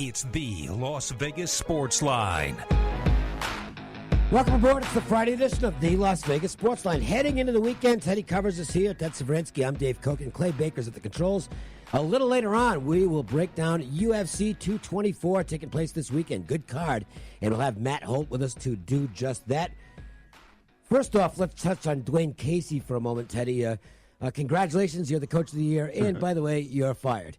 It's the Las Vegas Sportsline. Welcome aboard. It's the Friday edition of the Las Vegas Sportsline. Heading into the weekend, Teddy Covers us here. Ted Savrinsky, I'm Dave Koch, and Clay Baker's at the controls. A little later on, we will break down UFC 224 taking place this weekend. Good card. And we'll have Matt Holt with us to do just that. First off, let's touch on Dwayne Casey for a moment, Teddy. Congratulations, you're the Coach of the Year. And by the way, you're fired.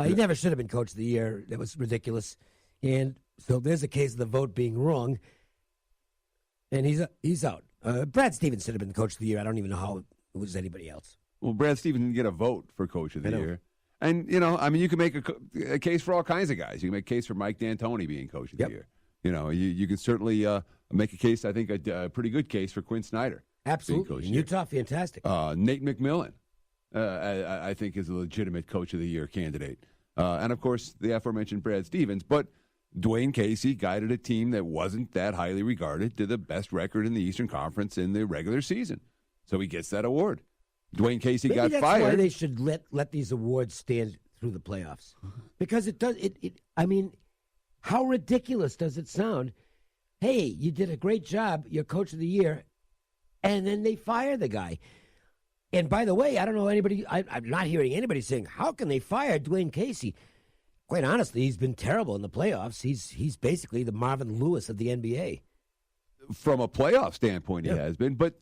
He never should have been Coach of the Year. That was ridiculous. And so there's a case of the vote being wrong. And he's out. Brad Stevens should have been the Coach of the Year. I don't even know how it was anybody else. Well, Brad Stevens didn't get a vote for Coach of the Year. And, you can make a case for all kinds of guys. You can make a case for Mike D'Antoni being Coach of the Year. You can certainly make a case, I think, a pretty good case for Quinn Snyder. Absolutely. In Utah, fantastic. Nate McMillan, I think, is a legitimate Coach of the Year candidate. And, of course, the aforementioned Brad Stevens. But Dwayne Casey guided a team that wasn't that highly regarded to the best record in the Eastern Conference in the regular season. So he gets that award. Dwayne Casey Maybe got that's fired. Why they should let these awards stand through the playoffs. Because it does. I mean, how ridiculous does it sound? Hey, you did a great job. You're Coach of the Year. And then they fire the guy. And by the way, I don't know anybody, I'm not hearing anybody saying, how can they fire Dwayne Casey? Quite honestly, he's been terrible in the playoffs. He's basically the Marvin Lewis of the NBA. From a playoff standpoint, he has been. But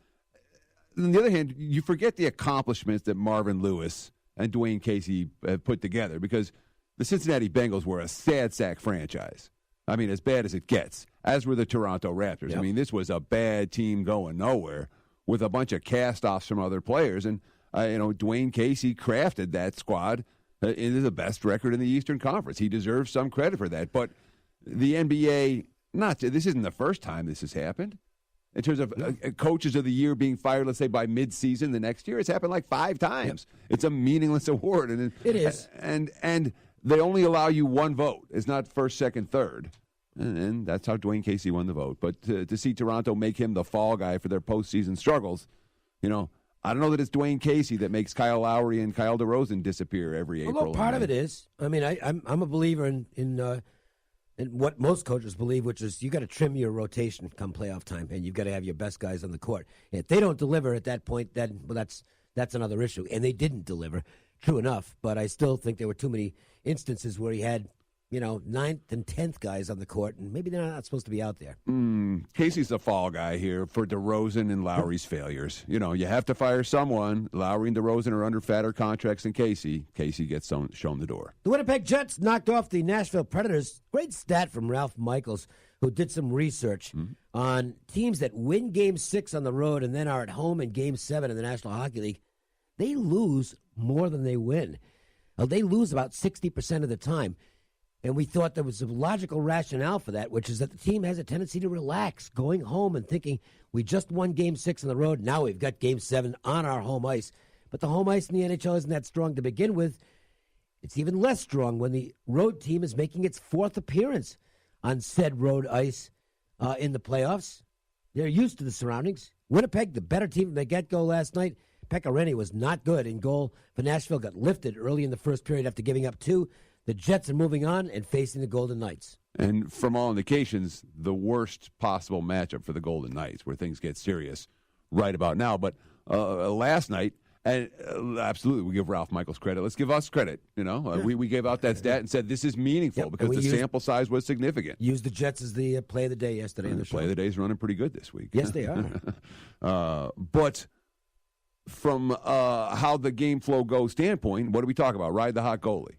on the other hand, you forget the accomplishments that Marvin Lewis and Dwayne Casey have put together, because the Cincinnati Bengals were a sad sack franchise. I mean, as bad as it gets, as were the Toronto Raptors. Yep. I mean, this was a bad team going nowhere with a bunch of cast-offs from other players. And, Dwayne Casey crafted that squad into the best record in the Eastern Conference. He deserves some credit for that. But the NBA, this isn't the first time this has happened. In terms of Coaches of the Year being fired, let's say, by mid-season the next year, it's happened like 5 times. Yep. It's a meaningless award. And it is. And they only allow you one vote. It's not first, second, third. And that's how Dwayne Casey won the vote. But to see Toronto make him the fall guy for their postseason struggles, I don't know that it's Dwayne Casey that makes Kyle Lowry and Kyle DeRozan disappear every April. Although part of it is, I mean, I'm a believer in what most coaches believe, which is you got to trim your rotation come playoff time, and you've got to have your best guys on the court. And if they don't deliver at that point, then that's another issue. And they didn't deliver, true enough. But I still think there were too many instances where he had 9th and 10th guys on the court, and maybe they're not supposed to be out there. Casey's the fall guy here for DeRozan and Lowry's failures. You have to fire someone. Lowry and DeRozan are under fatter contracts than Casey. Casey gets shown the door. The Winnipeg Jets knocked off the Nashville Predators. Great stat from Ralph Michaels, who did some research on teams that win Game 6 on the road and then are at home in Game 7 in the National Hockey League. They lose more than they win. They lose about 60% of the time. And we thought there was a logical rationale for that, which is that the team has a tendency to relax, going home and thinking, we just won Game 6 on the road, now we've got Game 7 on our home ice. But the home ice in the NHL isn't that strong to begin with. It's even less strong when the road team is making its 4th appearance on said road ice in the playoffs. They're used to the surroundings. Winnipeg, the better team from the get-go last night. Pekka Rinne was not good in goal for Nashville, got lifted early in the first period after giving up 2. The Jets are moving on and facing the Golden Knights. And from all indications, the worst possible matchup for the Golden Knights, where things get serious right about now. But last night, and absolutely, we give Ralph Michaels credit. Let's give us credit. We gave out that stat and said this is meaningful because the sample size was significant. Used the Jets as the play of the day yesterday. The play of the day is running pretty good this week. Yes, they are. But from how the game flow goes standpoint, what do we talk about? Ride the hot goalie.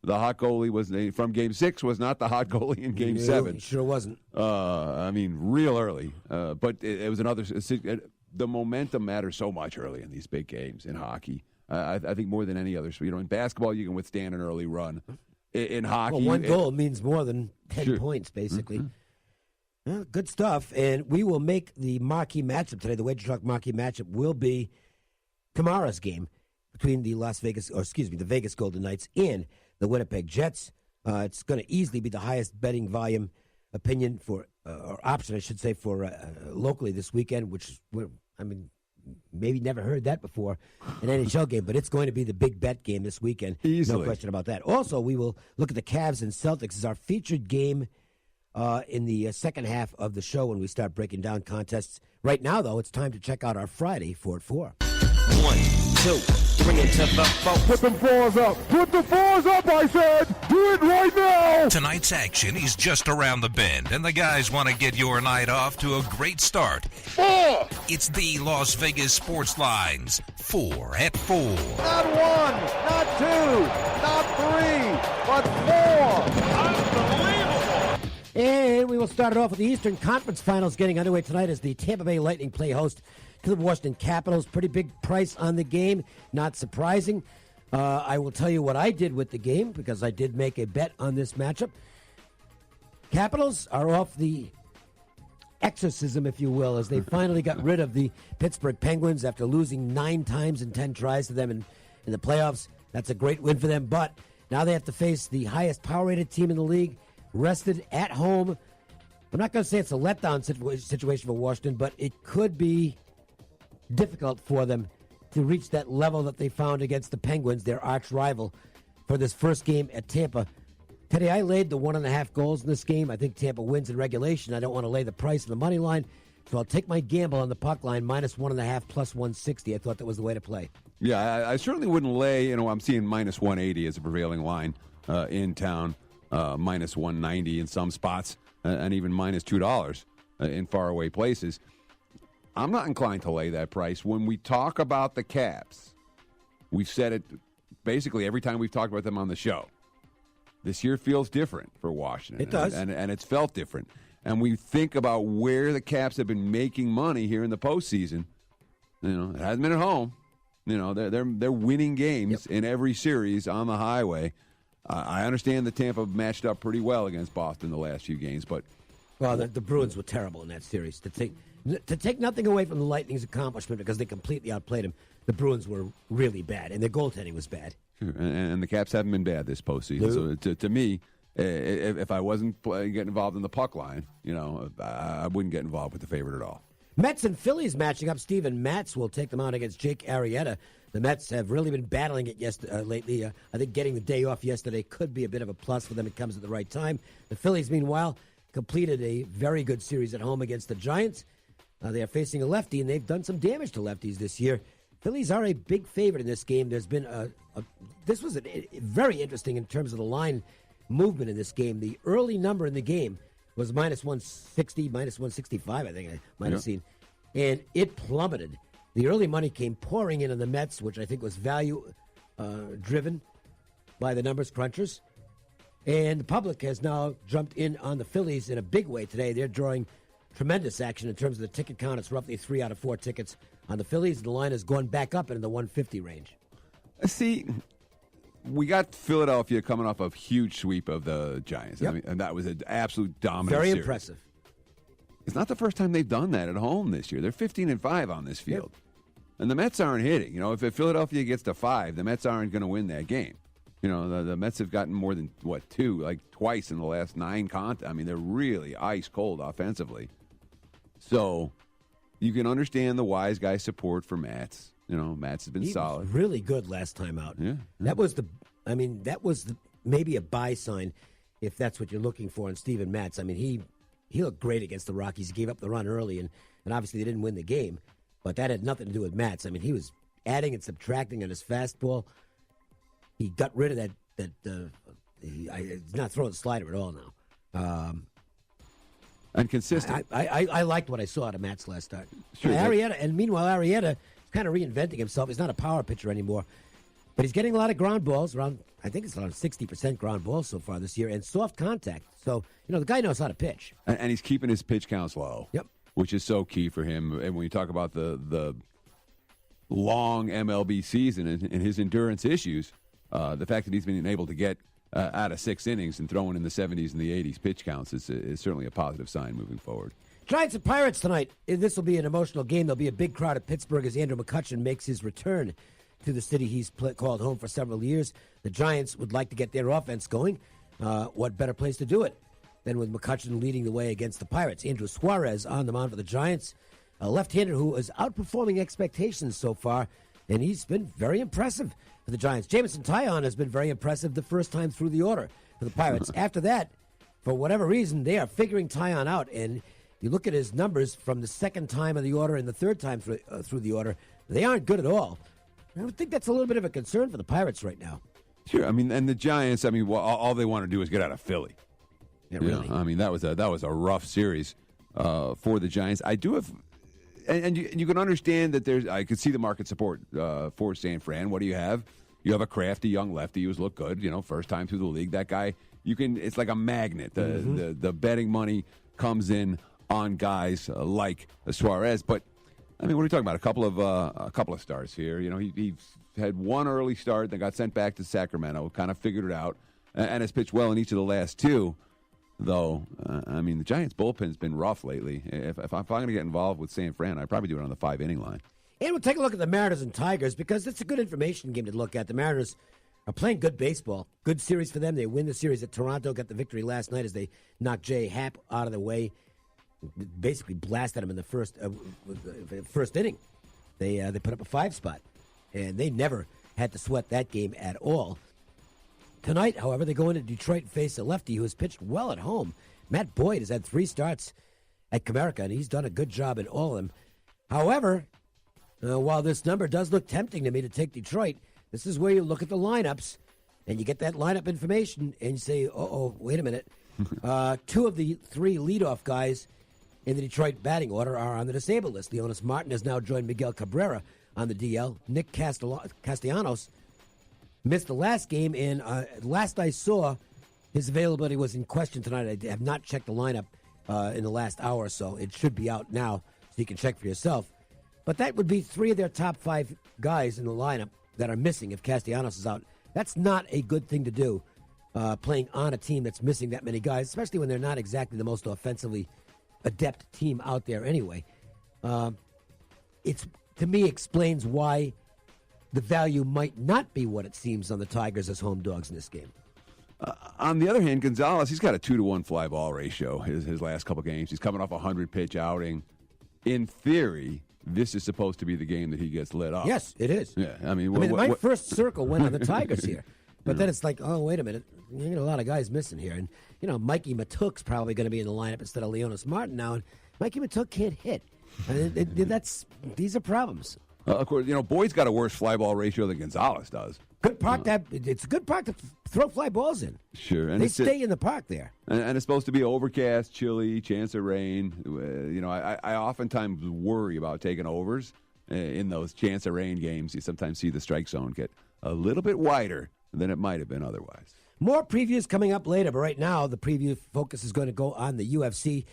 The hot goalie from Game 6 was not the hot goalie in Game 7. It sure wasn't. Real early. But it was another. The momentum matters so much early in these big games in hockey. I think more than any other. In basketball, you can withstand an early run. In hockey, one goal means more than 10 points, basically. Mm-hmm. Well, good stuff. And we will make the marquee matchup today. The Wager Talk marquee matchup will be tomorrow's game between the the Vegas Golden Knights and the Winnipeg Jets. It's going to easily be the highest betting volume option, I should say, for locally this weekend, which is, maybe never heard that before, an NHL game, but it's going to be the big bet game this weekend. Easily. No question about that. Also, we will look at the Cavs and Celtics as our featured game in the second half of the show when we start breaking down contests. Right now, though, it's time to check out our Friday 4 at 4. 1, 2, bring it to the boat. Put them fours up. Put the fours up, I said. Do it right now. Tonight's action is just around the bend, and the guys want to get your night off to a great start. 4. It's the Las Vegas Sportsline's 4 at 4. Not 1, not 2, not 3, but 4. Unbelievable. And we will start it off with the Eastern Conference Finals getting underway tonight as the Tampa Bay Lightning play host to the Washington Capitals. Pretty big price on the game, not surprising. I will tell you what I did with the game because I did make a bet on this matchup. Capitals are off the exorcism, if you will, as they finally got rid of the Pittsburgh Penguins after losing 9 times in 10 tries to them in the playoffs. That's a great win for them, but now they have to face the highest power-rated team in the league, rested at home. I'm not going to say it's a letdown situation for Washington, but it could be difficult for them to reach that level that they found against the Penguins, their arch rival, for this first game at Tampa. Teddy, I laid the 1.5 goals in this game. I think Tampa wins in regulation. I don't want to lay the price on the money line, so I'll take my gamble on the puck line, -1.5 plus 160. I thought that was the way to play. Yeah, I certainly wouldn't lay, I'm seeing -180 as a prevailing line in town, -190 in some spots, and even -$2 in faraway places. I'm not inclined to lay that price. When we talk about the Caps, we've said it basically every time we've talked about them on the show. This year feels different for Washington. It does. And it's felt different. And we think about where the Caps have been making money here in the postseason. It hasn't been at home. They're winning games in every series on the highway. I understand that Tampa matched up pretty well against Boston the last few games, but the Bruins were terrible in that series. To take nothing away from the Lightning's accomplishment because they completely outplayed them, the Bruins were really bad, and their goaltending was bad. Sure. And the Caps haven't been bad this postseason. So to me, if I wasn't getting involved in the puck line, I wouldn't get involved with the favorite at all. Mets and Phillies matching up. Steven Matz will take them out against Jake Arrieta. The Mets have really been battling it lately. I think getting the day off yesterday could be a bit of a plus for them. It comes at the right time. The Phillies, meanwhile, completed a very good series at home against the Giants. They are facing a lefty, and they've done some damage to lefties this year. Phillies are a big favorite in this game. There's been this was very interesting in terms of the line movement in this game. The early number in the game was -160, -165, I think I might have seen. And it plummeted. The early money came pouring in on the Mets, which I think was value driven by the numbers crunchers. And the public has now jumped in on the Phillies in a big way today. They're drawing tremendous action in terms of the ticket count. It's roughly 3 out of 4 tickets on the Phillies. The line has gone back up into the 150 range. See, we got Philadelphia coming off a huge sweep of the Giants. Yep. I mean, and that was an absolute dominant Very series. impressive. It's not the first time they've done that at home this year. They're 15-5 on this field. Yep. And the Mets aren't hitting. If Philadelphia gets to 5, the Mets aren't going to win that game. The Mets have gotten more than, 2, like twice in the last 9 contests. I mean, they're really ice cold offensively. So you can understand the wise guy support for Mats. Mats has been solid. Was really good last time out. Yeah. That was maybe a buy sign if that's what you're looking for in Steven Matz. I mean, he looked great against the Rockies. He gave up the run early, and obviously they didn't win the game. But that had nothing to do with Matz. I mean, he was adding and subtracting on his fastball. He got rid of he's not throwing the slider at all now. And consistent. I liked what I saw out of Matz last start. Sure, Meanwhile, Arrieta is kind of reinventing himself. He's not a power pitcher anymore. But he's getting a lot of ground balls, I think it's around 60% ground balls so far this year, and soft contact. So, the guy knows how to pitch. And he's keeping his pitch counts low. Yep. Which is so key for him. And when you talk about the long MLB season and his endurance issues, the fact that he's been able to get out of 6 innings and throwing in the 70s and the 80s pitch counts is certainly a positive sign moving forward. Giants and Pirates tonight. This will be an emotional game. There'll be a big crowd at Pittsburgh as Andrew McCutchen makes his return to the city he's called home for several years. The Giants would like to get their offense going. What better place to do it than with McCutchen leading the way against the Pirates? Andrew Suarez on the mound for the Giants. a left-hander who is outperforming expectations so far, and he's been very impressive for the Giants. Jameson Taillon has been very impressive the first time through the order for the Pirates. After that, for whatever reason, they are figuring Taillon out, and you look at his numbers from the second time of the order and the third time through the order, they aren't good at all. I think that's a little bit of a concern for the Pirates right now. Sure, and the Giants, all they want to do is get out of Philly. Yeah, really. That was a rough series for the Giants. I do have, and you can understand that I could see the market support for San Fran. What do you have? You have a crafty young lefty who's looked good. First time through the league. That guy, it's like a magnet. The betting money comes in on guys like Suarez. But what are we talking about? A couple of starts here. He had one early start, then got sent back to Sacramento. Kind of figured it out, and has pitched well in each of the last two. Though, the Giants' bullpen's been rough lately. If I'm going to get involved with San Fran, I'd probably do it on the 5-inning line. And we'll take a look at the Mariners and Tigers because it's a good information game to look at. The Mariners are playing good baseball. Good series for them. They win the series at Toronto, got the victory last night as they knocked Jay Happ out of the way. Basically blasted him in the first inning. They put up a 5 spot, and they never had to sweat that game at all. Tonight, however, they go into Detroit and face a lefty who has pitched well at home. Matt Boyd has had 3 starts at Comerica, and he's done a good job in all of them. However, while this number does look tempting to me to take Detroit, this is where you look at the lineups, and you get that lineup information, and you say, wait a minute. 2 of the 3 leadoff guys in the Detroit batting order are on the disabled list. Leonis Martin has now joined Miguel Cabrera on the DL. Nick Castellanos missed the last game, and last I saw, his availability was in question tonight. I have not checked the lineup in the last hour or so. It should be out now, so you can check for yourself. But that would be 3 of their top 5 guys in the lineup that are missing if Castellanos is out. That's not a good thing to do, playing on a team that's missing that many guys, especially when they're not exactly the most offensively adept team out there anyway. It's, to me, explains why the value might not be what it seems on the Tigers as home dogs in this game. On the other hand, Gonzalez, he's got a 2-to-1 fly ball ratio his last couple games. He's coming off a 100-pitch outing. In theory, this is supposed to be the game that he gets lit up. Yes, it is. Yeah, my first circle went on the Tigers here. But then it's like, wait a minute. You got a lot of guys missing here. And, Mikey Matuk's probably going to be in the lineup instead of Leonis Martin now. And Mikey Matuk can't hit. These are problems. Of course, Boyd's got a worse fly ball ratio than Gonzalez does. Good park. It's a good park to throw fly balls in. Sure, and they stay in the park there. And it's supposed to be overcast, chilly, chance of rain. I oftentimes worry about taking overs in those chance of rain games. You sometimes see the strike zone get a little bit wider than it might have been otherwise. More previews coming up later, but right now the preview focus is going to go on the UFC.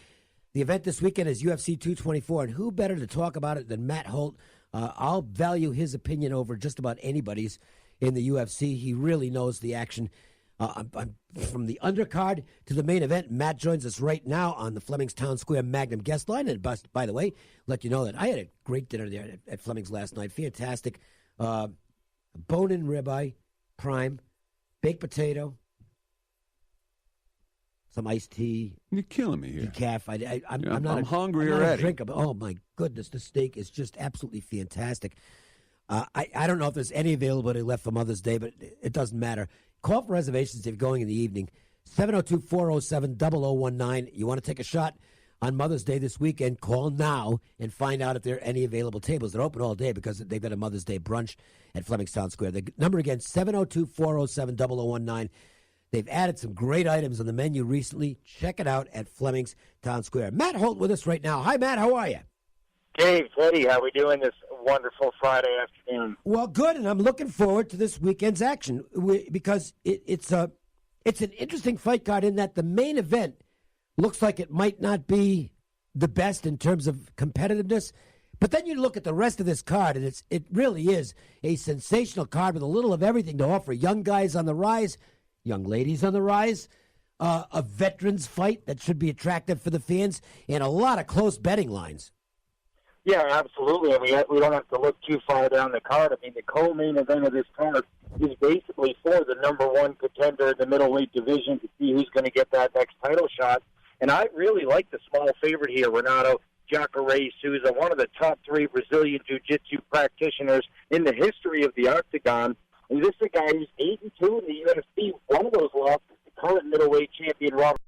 The event this weekend is UFC 224, and who better to talk about it than Matt Holt? I'll value his opinion over just about anybody's in the UFC. He really knows the action. From the undercard to the main event, Matt joins us right now on the Fleming's Town Square Magnum guest line. And by the way, let you know that I had a great dinner there at Fleming's last night. Fantastic. Bone-in ribeye, prime, baked potato, some iced tea. You're killing me here. Decaf. I'm hungry already. Oh, my goodness. The steak is just absolutely fantastic. I don't know if there's any availability left for Mother's Day, but it doesn't matter. Call for reservations if you're going in the evening. 702-407-0019. You want to take a shot on Mother's Day this weekend, call now and find out if there are any available tables. They're open all day because they've got a Mother's Day brunch at Fleming's Town Square. The number again, 702-407-0019. They've added some great items on the menu recently. Check it out at Fleming's Town Square. Matt Holt with us right now. Hi, Matt. How are you? Dave, Eddie, how are we doing this wonderful Friday afternoon? Well, good, and I'm looking forward to this weekend's action because it's an interesting fight card in that the main event looks like it might not be the best in terms of competitiveness. But then you look at the rest of this card, and it really is a sensational card with a little of everything to offer. Young guys on the rise, young ladies on the rise, a veterans fight that should be attractive for the fans, and a lot of close betting lines. Yeah, absolutely. We don't have to look too far down the card. The co-main event of this card is basically for the number one contender in the middleweight division to see who's going to get that next title shot. And I really like the small favorite here, Renato Jacare Souza, one of the top 3 Brazilian Jiu-Jitsu practitioners in the history of the Octagon. And this is a guy who's 8-2 in the UFC. One of those losses, the current middleweight champion, Robert